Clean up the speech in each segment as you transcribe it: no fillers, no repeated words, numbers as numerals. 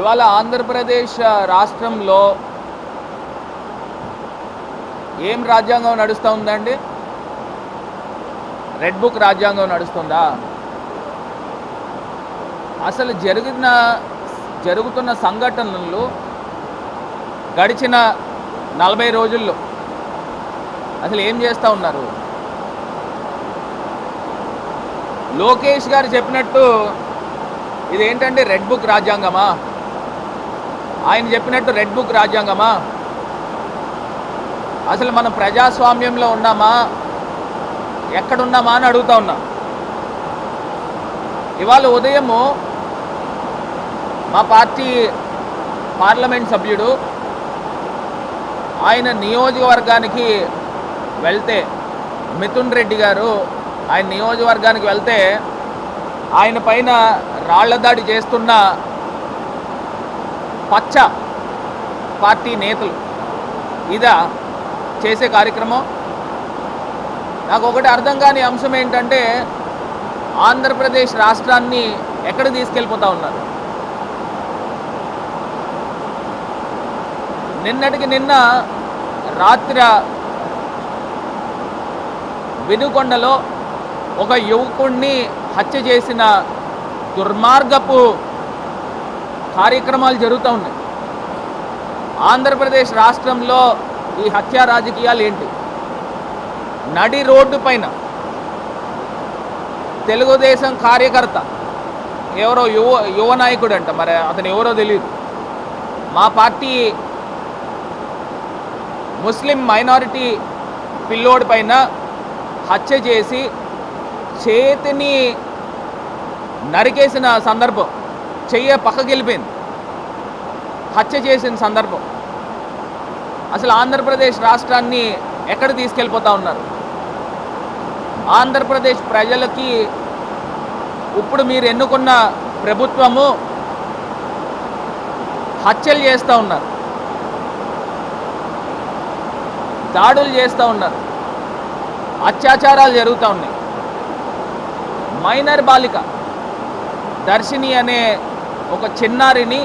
ఇవాళ ఆంధ్రప్రదేశ్ రాష్ట్రంలో ఏం రాజ్యాంగం నడుస్తూ ఉందండి? రెడ్ బుక్ రాజ్యాంగం నడుస్తుందా? అసలు జరుగుతున్న సంఘటనలు గడిచిన 40 రోజుల్లో అసలు ఏం చేస్తూ ఉన్నారు? లోకేష్ గారు చెప్పినట్టు ఇదేంటంటే రెడ్ బుక్ రాజ్యాంగమా? ఆయన చెప్పినట్టు రెడ్ బుక్ రాజ్యాంగమా? అసలు మనం ప్రజాస్వామ్యంలో ఉన్నామా, ఎక్కడున్నామా అని అడుగుతా ఉన్నా. ఇవాళ ఉదయము మా పార్టీ పార్లమెంట్ సభ్యుడు ఆయన నియోజకవర్గానికి వెళ్తే, మిథున్ రెడ్డి గారు ఆయన నియోజకవర్గానికి వెళ్తే ఆయన పైన రాళ్ల దాడి చేస్తున్న పచ్చ పార్టీ నేతలు ఇదా చేసే కార్యక్రమం? నాకు ఒకటి అర్థం కాని అంశం ఏంటంటే, ఆంధ్రప్రదేశ్ రాష్ట్రాన్ని ఎక్కడ తీసుకెళ్ళిపోతూ ఉన్నారు? నిన్నటికి నిన్న రాత్రి వినుకొండలో ఒక యువకుడిని హత్య చేసిన దుర్మార్గపు కార్యక్రమాలు జరుగుతూ ఉన్నాయి. ఆంధ్రప్రదేశ్ రాష్ట్రంలో ఈ హత్యా రాజకీయాలు ఏంటి? నడి రోడ్డు పైన తెలుగుదేశం కార్యకర్త ఎవరో యువ నాయకుడు అంట, మరి అతను ఎవరో తెలియదు, మా పార్టీ ముస్లిం మైనారిటీ పిల్లోడి పైన హత్య చేసి చేతిని నరికేసిన సందర్భం, చెయ్య పక్కకి వెళ్ళిపోయింది, హత్య చేసిన సందర్భం. అసలు ఆంధ్రప్రదేశ్ రాష్ట్రాన్ని ఎక్కడ తీసుకెళ్ళిపోతూ ఉన్నారు? ఆంధ్రప్రదేశ్ ప్రజలకి ఇప్పుడు మీరు ఎన్నుకున్న ప్రభుత్వము హత్యలు చేస్తూ ఉన్నారు, దాడులు చేస్తూ ఉన్నారు, అత్యాచారాలు జరుగుతూ ఉన్నాయి. మైనర్ బాలిక దర్శిని అనే ఒక చిన్నారిని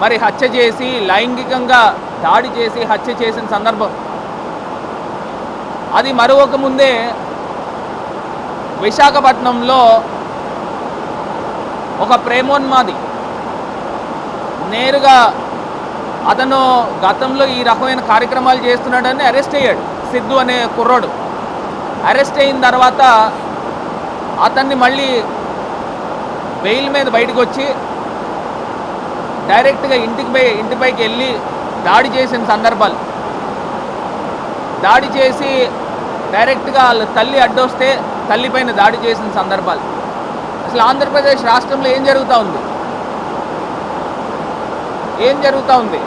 మరి హత్య చేసి, లైంగికంగా దాడి చేసి హత్య చేసిన సందర్భం. అది మరొక ముందే విశాఖపట్నంలో ఒక ప్రేమోన్మాది నేరుగా అతను గతంలో ఈ రకమైన కార్యక్రమాలు చేస్తున్నాడని అరెస్ట్ అయ్యాడు. సిద్ధు అనే కుర్రోడు అరెస్ట్ అయిన తర్వాత అతన్ని మళ్ళీ బెయిల్ మీద బయటకు వచ్చి డైరెక్ట్గా ఇంటిపైకి వెళ్ళి దాడి చేసిన సందర్భాలు, దాడి చేసి డైరెక్ట్గా వాళ్ళ తల్లి అడ్డొస్తే తల్లిపైన దాడి చేసిన సందర్భాలు. అసలు ఆంధ్రప్రదేశ్ రాష్ట్రంలో ఏం జరుగుతూ ఉంది?